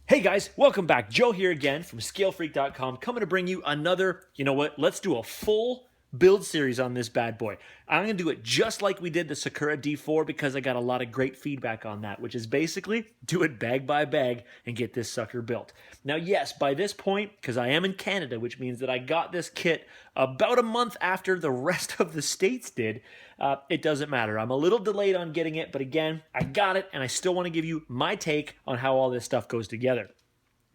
Hey guys, welcome back. Joe here again from ScaleFreak.com, coming to bring you another, let's do a full build series on this bad boy. I'm going to do it just like we did the Sakura D4 because I got a lot of great feedback on that, which is basically do it bag by bag and get this sucker built. Now, yes, by this point, because I am in Canada, which means that I got this kit about a month after the rest of the states did, it doesn't matter. I'm a little delayed on getting it, but again, I got it, and I still want to give you my take on how all this stuff goes together.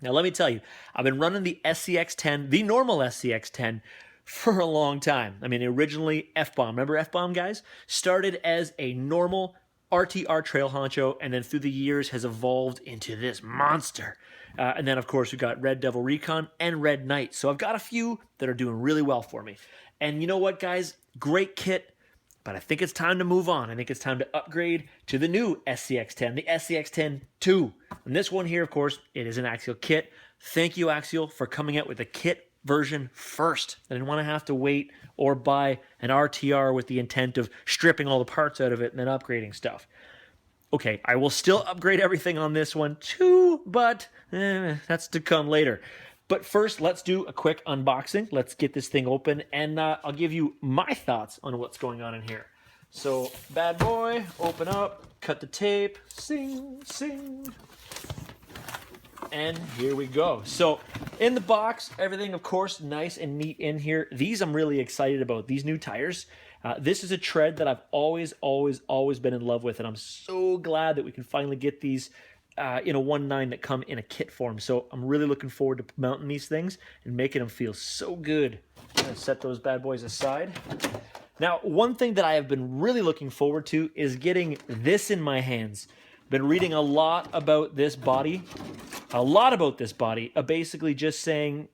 Now, let me tell you, I've been running the SCX10, the normal SCX10, for a long time. I mean, originally F-Bomb. Remember F-Bomb, guys? Started as a normal RTR trail honcho, and then through the years has evolved into this monster. And then, of course, we've got Red Devil Recon and Red Knight. So I've got a few that are doing really well for me. And you know what, guys? Great kit, but I think it's time to move on. I think it's time to upgrade to the new SCX10, the SCX10 2. And this one here, of course, it is an Axial kit. Thank you, Axial, for coming out with a kit version first. I didn't want to have to wait or buy an RTR with the intent of stripping all the parts out of it and then upgrading stuff. Okay, I will still upgrade everything on this one too, but that's to come later. But first, let's do a quick unboxing. Let's get this thing open, and I'll give you my thoughts on what's going on in here. So, bad boy, open up, cut the tape, sing, sing. And here we go. So in the box, everything, of course, nice and neat in here. These I'm really excited about. These new tires. This is a tread that I've always been in love with, and I'm so glad that we can finally get these in a 1.9 that come in a kit form. So I'm really looking forward to mounting these things and making them feel so good. I'm gonna set those bad boys aside. Now, one thing that I have been really looking forward to is getting this in my hands. Been reading a lot about this body. Basically just saying,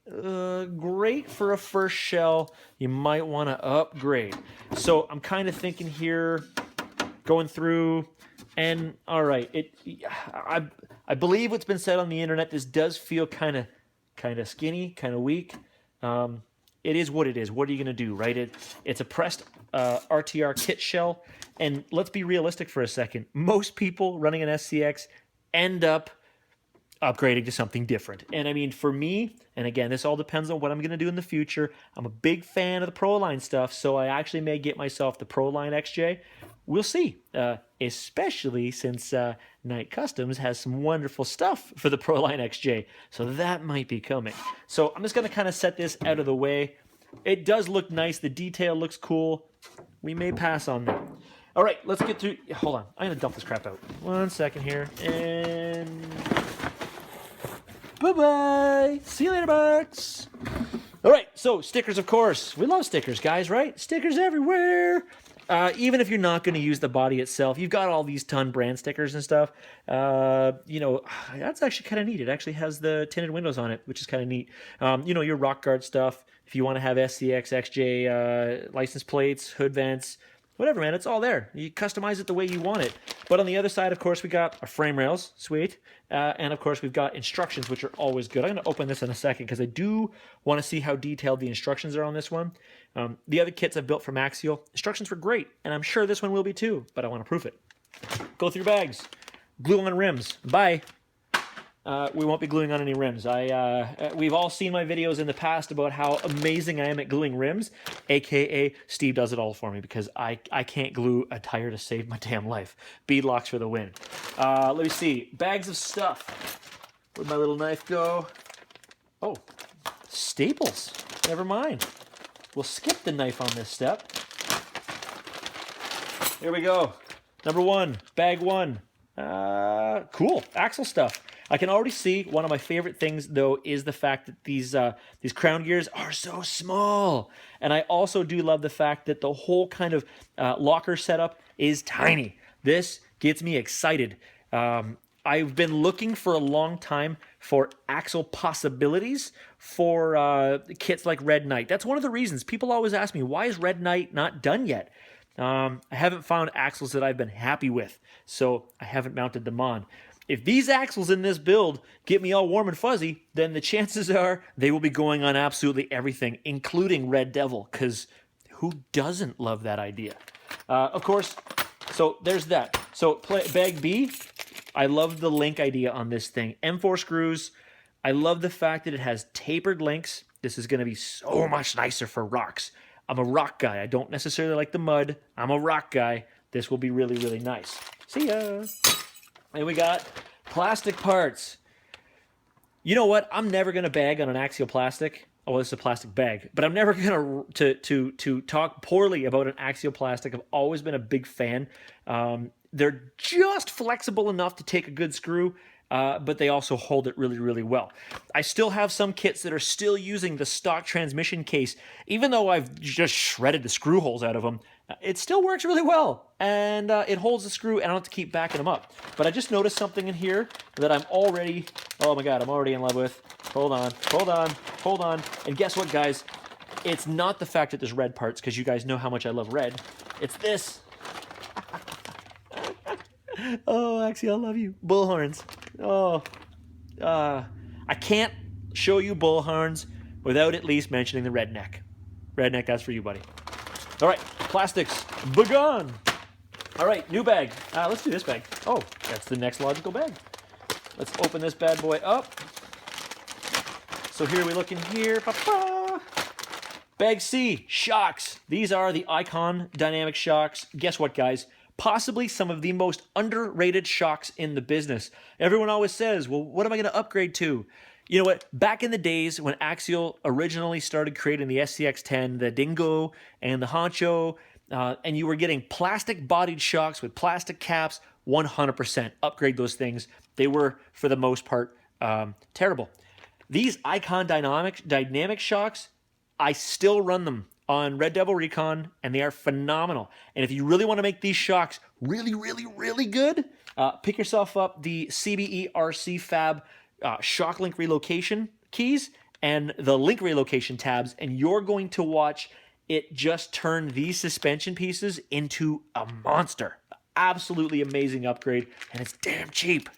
great for a first shell, you might want to upgrade. So I'm kind of thinking here, going through, and all right, I believe what's been said on the internet, this does feel kind of skinny, kind of weak. It is what it is. What are you going to do, right? It's a pressed RTR kit shell, and let's be realistic for a second. Most people running an SCX end up upgrading to something different. And I mean, for me, and again, this all depends on what I'm going to do in the future. I'm a big fan of the Proline stuff, so I actually may get myself the Proline XJ. We'll see, especially since Knight Customs has some wonderful stuff for the Proline XJ, so that might be coming. So I'm just going to kind of set this out of the way. It does look nice. The detail looks cool. We may pass on that. All right, let's get through. Hold on. I'm going to dump this crap out. 1 second here. And bye-bye. See you later, Bucks. All right, so stickers, of course. We love stickers, guys, right? Stickers everywhere. Even if you're not going to use the body itself, you've got all these ton brand stickers and stuff. That's actually kind of neat. It actually has the tinted windows on it, which is kind of neat. Your rock guard stuff. If you want to have SCX, XJ license plates, hood vents, whatever, man, it's all there. You customize it the way you want it. But on the other side, of course, we got our frame rails, sweet. And of course, we've got instructions, which are always good. I'm going to open this in a second because I do want to see how detailed the instructions are on this one. The other kits I've built from Axial, instructions were great, and I'm sure this one will be too, but I want to proof it. Go through bags. Glue on rims. Bye. We won't be gluing on any rims. We've all seen my videos in the past about how amazing I am at gluing rims, aka Steve does it all for me because I can't glue a tire to save my damn life. Beadlocks for the win. Let me see. Bags of stuff. Where'd my little knife go? Oh, staples. Never mind. We'll skip the knife on this step. Here we go. Number 1, bag 1. Cool, Axial stuff. I can already see one of my favorite things, though, is the fact that these crown gears are so small. And I also do love the fact that the whole kind of locker setup is tiny. This gets me excited. I've been looking for a long time for Axial possibilities for kits like Red Knight. That's one of the reasons. People always ask me, why is Red Knight not done yet? I haven't found Axials that I've been happy with, so I haven't mounted them on. If these Axials in this build get me all warm and fuzzy, then the chances are they will be going on absolutely everything, including Red Devil, because who doesn't love that idea? Of course, so there's that. So bag B, I love the link idea on this thing. M4 screws. I love the fact that it has tapered links. This is going to be so much nicer for rocks. I'm a rock guy. I don't necessarily like the mud. I'm a rock guy. This will be really, really nice. See ya. And we got plastic parts. You know what? I'm never going to bag on an Axial plastic. Oh, it's a plastic bag. But I'm never going to talk poorly about an Axial plastic. I've always been a big fan. They're just flexible enough to take a good screw, but they also hold it really, really well. I still have some kits that are still using the stock transmission case. Even though I've just shredded the screw holes out of them, it still works really well. And it holds the screw, and I don't have to keep backing them up. But I just noticed something in here that I'm already, oh my God, I'm already in love with. Hold on, hold on, hold on. And guess what, guys? It's not the fact that there's red parts, because you guys know how much I love red. It's this. Oh, Axial, I love you. Bull horns. Oh, I can't show you bull horns without at least mentioning the redneck. Redneck, that's for you, buddy. All right, plastics, begone. All right, new bag. Let's do this bag. Oh, that's the next logical bag. Let's open this bad boy up. So here we look in here. Ba-ba. Bag C, shocks. These are the Icon dynamic shocks. Guess what, guys? Possibly some of the most underrated shocks in the business. Everyone always says, well, what am I going to upgrade to? You know what? Back in the days when Axial originally started creating the SCX10, the Dingo and the Honcho, and you were getting plastic-bodied shocks with plastic caps, 100% upgrade those things. They were, for the most part, terrible. These Icon dynamic shocks, I still run them on Red Devil Recon, and they are phenomenal. And if you really want to make these shocks really, really, really good, pick yourself up the CBE RC Fab shock link relocation keys and the link relocation tabs, and you're going to watch it just turn these suspension pieces into a monster. Absolutely amazing upgrade, and it's damn cheap.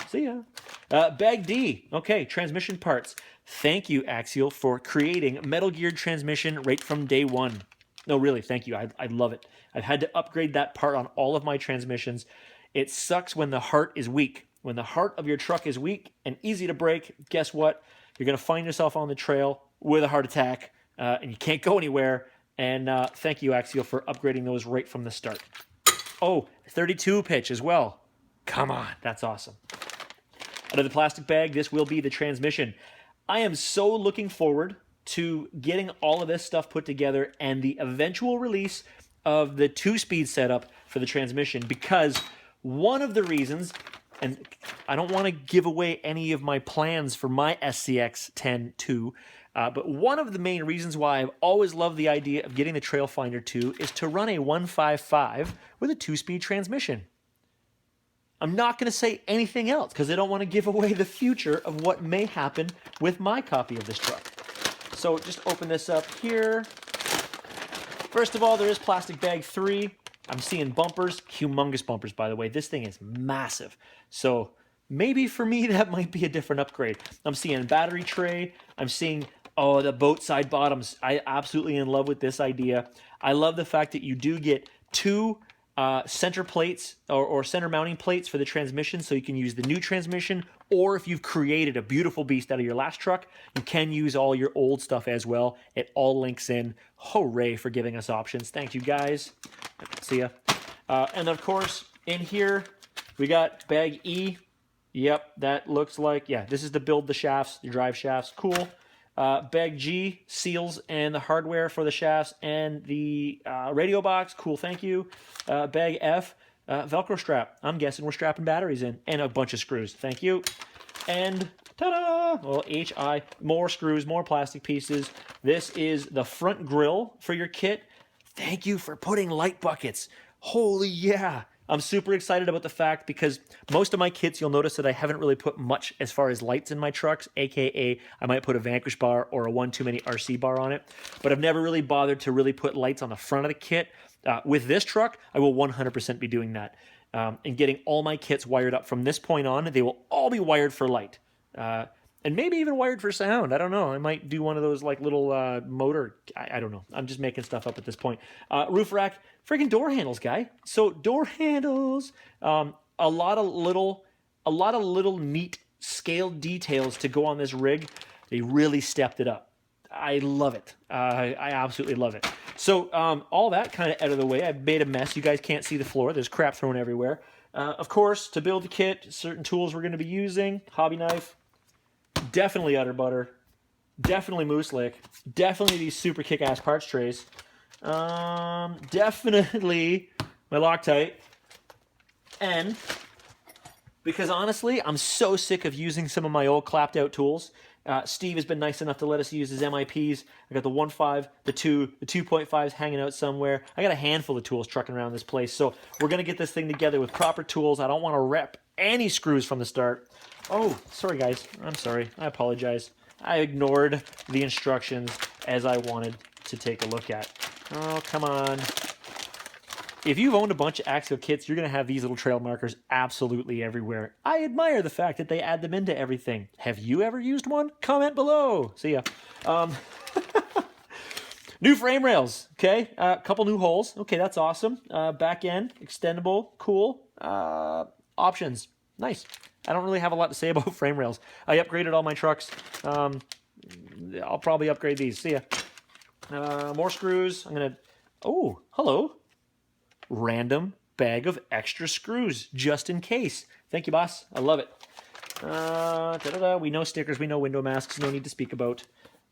See ya. Bag D. Okay, transmission parts. Thank you, Axial, for creating Metal Geared transmission right from day one. No, really, thank you. I love it. I've had to upgrade that part on all of my transmissions. It sucks when the heart is weak. When the heart of your truck is weak and easy to break, guess what? You're going to find yourself on the trail with a heart attack, and you can't go anywhere. And thank you, Axial, for upgrading those right from the start. Oh, 32 pitch as well. Come on, that's awesome. Out of the plastic bag, this will be the transmission. I am so looking forward to getting all of this stuff put together and the eventual release of the 2-speed setup for the transmission, because one of the reasons, and I don't want to give away any of my plans for my SCX10 2, but one of the main reasons why I've always loved the idea of getting the Trailfinder 2 is to run a 155 with a 2-speed transmission. I'm not going to say anything else because I don't want to give away the future of what may happen with my copy of this truck. So just open this up here. First of all, there is plastic bag 3. I'm seeing bumpers, humongous bumpers, by the way. This thing is massive. So maybe for me, that might be a different upgrade. I'm seeing battery tray. I'm seeing, oh, the boat side bottoms. I absolutely in love with this idea. I love the fact that you do get 2 center plates or center mounting plates for the transmission, so you can use the new transmission, or if you've created a beautiful beast out of your last truck, you can use all your old stuff as well. It all links in. Hooray for giving us options. Thank you, guys. See ya. And of course, in here, we got bag E. Yep, that looks like, yeah, this is to build the shafts, the drive shafts. Cool. Bag G, seals and the hardware for the shafts and the radio box. Cool, thank you. Bag F, Velcro strap. I'm guessing we're strapping batteries in. And a bunch of screws. Thank you. And ta-da! Well, HI, more screws, more plastic pieces. This is the front grille for your kit. Thank you for putting light buckets. Holy yeah. I'm super excited about the fact because most of my kits, you'll notice that I haven't really put much as far as lights in my trucks, aka I might put a Vanquish bar or a One Too Many RC bar on it, but I've never really bothered to really put lights on the front of the kit. With this truck, I will 100% be doing that and getting all my kits wired up from this point on. They will all be wired for light. And maybe even wired for sound. I don't know. I might do one of those like little motor. I don't know. I'm just making stuff up at this point. Roof rack, freaking door handles, guy. So door handles, a lot of little a lot of little neat scaled details to go on this rig. They really stepped it up. I love it. I absolutely love it. So all that kind of out of the way, I've made a mess. You guys can't see the floor. There's crap thrown everywhere. Of course, to build the kit, certain tools we're going to be using. Hobby knife, definitely Utter Butter, definitely Moose Lick, definitely these super kick-ass parts trays, definitely my Loctite, and because honestly, I'm so sick of using some of my old clapped out tools. Steve has been nice enough to let us use his MIPs. I got the 1.5, the 2, the 2.5s hanging out somewhere. I got a handful of tools trucking around this place. So we're going to get this thing together with proper tools. I don't want to rep any screws from the start. Oh, sorry guys. I'm sorry. I apologize. I ignored the instructions as I wanted to take a look at. Oh, come on. If you've owned a bunch of Axial kits, you're going to have these little trail markers absolutely everywhere. I admire the fact that they add them into everything. Have you ever used one? Comment below. See ya. New frame rails, okay? A couple new holes. Okay, that's awesome. Back end, extendable, cool. Options, nice. I don't really have a lot to say about frame rails. I upgraded all my trucks. I'll probably upgrade these. See ya. More screws. I'm going to... Oh, hello. Random bag of extra screws just in case. Thank you, boss. I love it. We know stickers, we know window masks, no need to speak about.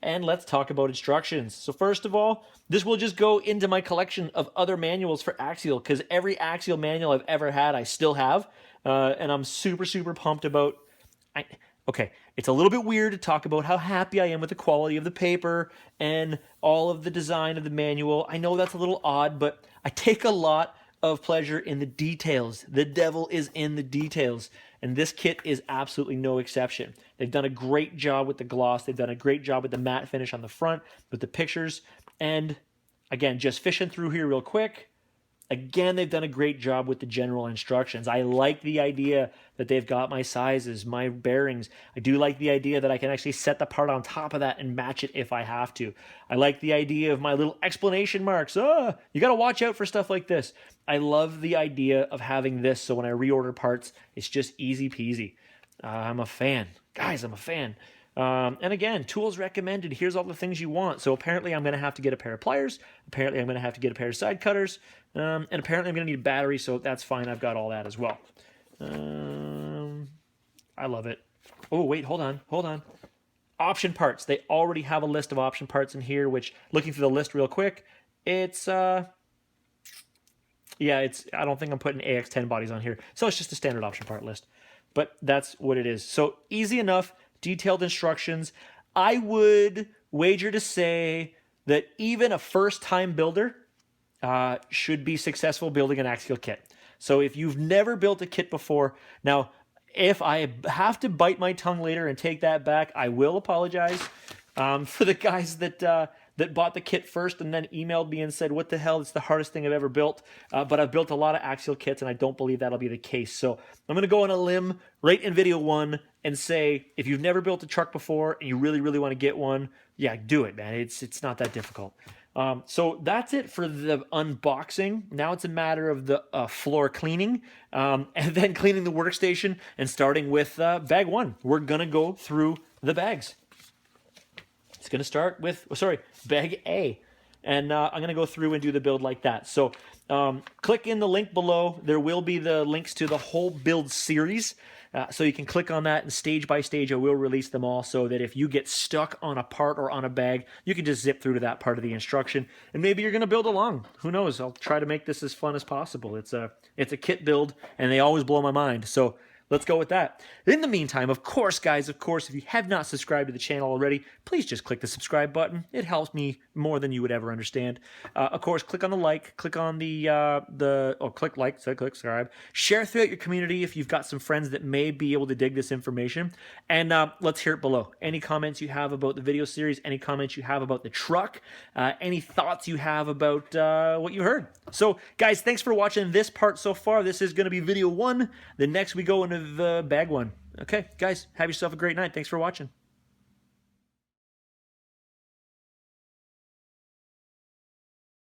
And let's talk about instructions. So first of all, this will just go into my collection of other manuals for Axial, because every Axial manual I've ever had, I still have. And I'm super, super pumped about... Okay, it's a little bit weird to talk about how happy I am with the quality of the paper and all of the design of the manual. I know that's a little odd, but I take a lot of pleasure in the details. The devil is in the details, and this kit is absolutely no exception. They've done a great job with the gloss. They've done a great job with the matte finish on the front, with the pictures, and again, just fishing through here real quick. Again, they've done a great job with the general instructions. I like the idea that they've got my sizes, my bearings. I do like the idea that I can actually set the part on top of that and match it if I have to. I like the idea of my little explanation marks. You got to watch out for stuff like this. I love the idea of having this so when I reorder parts, it's just easy peasy. I'm a fan. Guys, I'm a fan. And again, tools recommended. Here's all the things you want. So apparently I'm going to have to get a pair of pliers. Apparently I'm going to have to get a pair of side cutters. And apparently I'm going to need a battery, so that's fine. I've got all that as well. I love it. Oh, wait, hold on. Option parts. They already have a list of option parts in here, which, looking through the list real quick, it's, I don't think I'm putting AX10 bodies on here. So it's just a standard option part list. But that's what it is. So easy enough. Detailed instructions. I would wager to say that even a first-time builder should be successful building an Axial kit. So if you've never built a kit before, now, if I have to bite my tongue later and take that back, I will apologize for the guys that bought the kit first and then emailed me and said, what the hell, it's the hardest thing I've ever built. But I've built a lot of Axial kits, and I don't believe that'll be the case. So I'm going to go on a limb right in video 1 and say, if you've never built a truck before and you really, really want to get one, yeah, do it, man. It's not that difficult. So that's it for the unboxing. Now it's a matter of the floor cleaning and then cleaning the workstation and starting with bag 1. We're going to go through the bags. It's going to start with, bag A. And I'm going to go through and do the build like that. So click in the link below. There will be the links to the whole build series. So you can click on that, and stage by stage I will release them all so that if you get stuck on a part or on a bag, you can just zip through to that part of the instruction. And maybe you're going to build along. Who knows? I'll try to make this as fun as possible. It's a kit build, and they always blow my mind. So let's go with that. In the meantime, of course, guys, if you have not subscribed to the channel already, please just click the subscribe button. It helps me more than you would ever understand. Of course, click on the like, click on click like, click subscribe. Share throughout your community if you've got some friends that may be able to dig this information. And let's hear it below. Any comments you have about the video series, any comments you have about the truck, any thoughts you have about what you heard. So, guys, thanks for watching this part so far. This is going to be video 1. The next we go into the bag 1. Okay, guys, have yourself a great night. Thanks for watching.